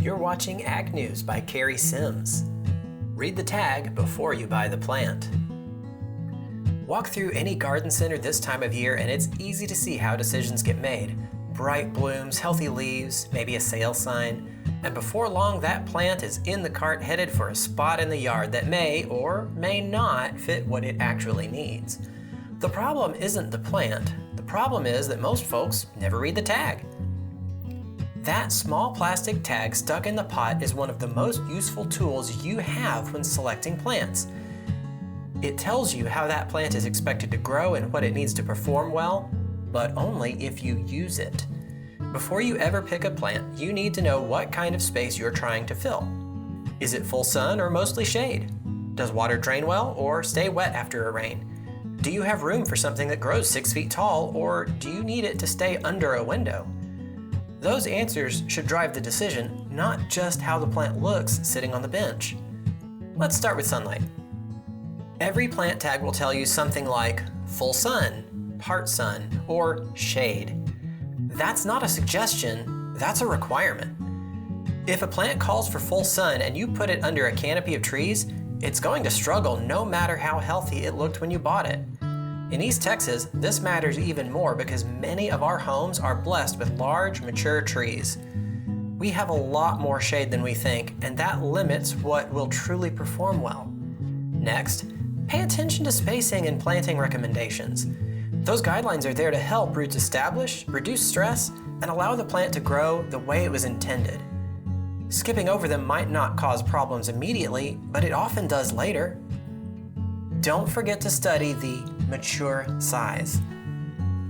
You're watching Ag News by Cary Sims. Read the tag before you buy the plant. Walk through any garden center this time of year and it's easy to see how decisions get made. Bright blooms, healthy leaves, maybe a sale sign, and before long that plant is in the cart headed for a spot in the yard that may or may not fit what it actually needs. The problem isn't the plant. The problem is that most folks never read the tag. That small plastic tag stuck in the pot is one of the most useful tools you have when selecting plants. It tells you how that plant is expected to grow and what it needs to perform well, but only if you use it. Before you ever pick a plant, you need to know what kind of space you're trying to fill. Is it full sun or mostly shade? Does water drain well or stay wet after a rain? Do you have room for something that grows 6 feet tall, or do you need it to stay under a window? Those answers should drive the decision, not just how the plant looks sitting on the bench. Let's start with sunlight. Every plant tag will tell you something like full sun, part sun, or shade. That's not a suggestion, that's a requirement. If a plant calls for full sun and you put it under a canopy of trees, it's going to struggle no matter how healthy it looked when you bought it. In East Texas, this matters even more because many of our homes are blessed with large, mature trees. We have a lot more shade than we think, and that limits what will truly perform well. Next, pay attention to spacing and planting recommendations. Those guidelines are there to help roots establish, reduce stress, and allow the plant to grow the way it was intended. Skipping over them might not cause problems immediately, but it often does later. Don't forget to study the mature size.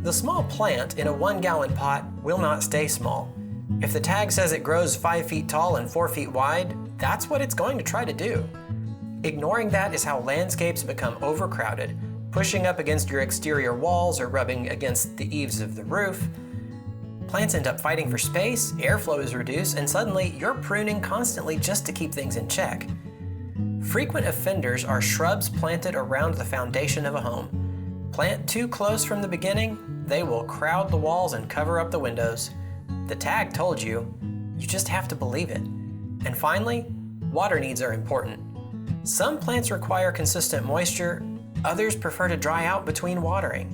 The small plant in a 1-gallon pot will not stay small. If the tag says it grows 5 feet tall and 4 feet wide, that's what it's going to try to do. Ignoring that is how landscapes become overcrowded, pushing up against your exterior walls or rubbing against the eaves of the roof. Plants end up fighting for space, airflow is reduced, and suddenly you're pruning constantly just to keep things in check. Frequent offenders are shrubs planted around the foundation of a home. Plant too close from the beginning, they will crowd the walls and cover up the windows. The tag told you, you just have to believe it. And finally, water needs are important. Some plants require consistent moisture, others prefer to dry out between watering.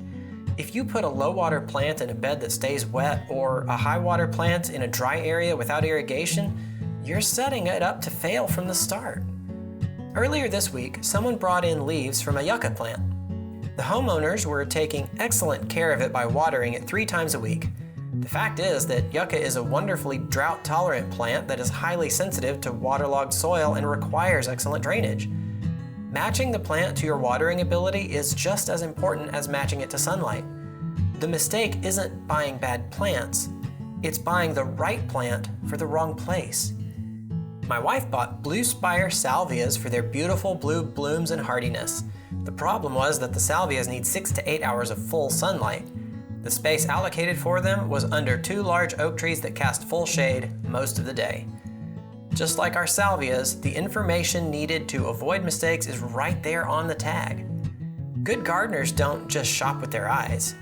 If you put a low water plant in a bed that stays wet or a high water plant in a dry area without irrigation, you're setting it up to fail from the start. Earlier this week, someone brought in leaves from a yucca plant. The homeowners were taking excellent care of it by watering it 3 times a week. The fact is that yucca is a wonderfully drought-tolerant plant that is highly sensitive to waterlogged soil and requires excellent drainage. Matching the plant to your watering ability is just as important as matching it to sunlight. The mistake isn't buying bad plants, it's buying the right plant for the wrong place. My wife bought blue spire salvias for their beautiful blue blooms and hardiness. The problem was that the salvias need 6 to 8 hours of full sunlight. The space allocated for them was under 2 large oak trees that cast full shade most of the day. Just like our salvias, the information needed to avoid mistakes is right there on the tag. Good gardeners don't just shop with their eyes.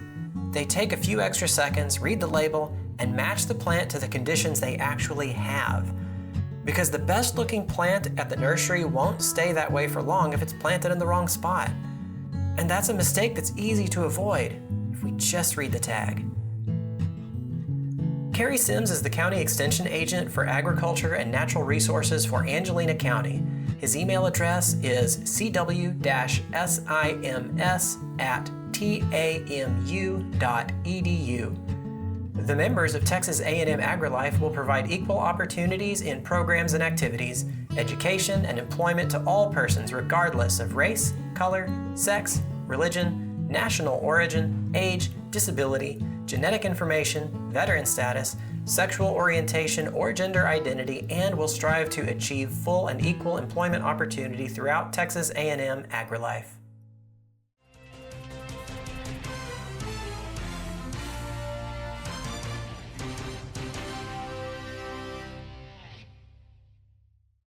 They take a few extra seconds, read the label, and match the plant to the conditions they actually have. Because the best looking plant at the nursery won't stay that way for long if it's planted in the wrong spot. And that's a mistake that's easy to avoid if we just read the tag. Cary Sims is the County Extension Agent for Agriculture and Natural Resources for Angelina County. His email address is cw-sims@tamu.edu. The members of Texas A&M AgriLife will provide equal opportunities in programs and activities, education, and employment to all persons regardless of race, color, sex, religion, national origin, age, disability, genetic information, veteran status, sexual orientation, or gender identity, and will strive to achieve full and equal employment opportunity throughout Texas A&M AgriLife.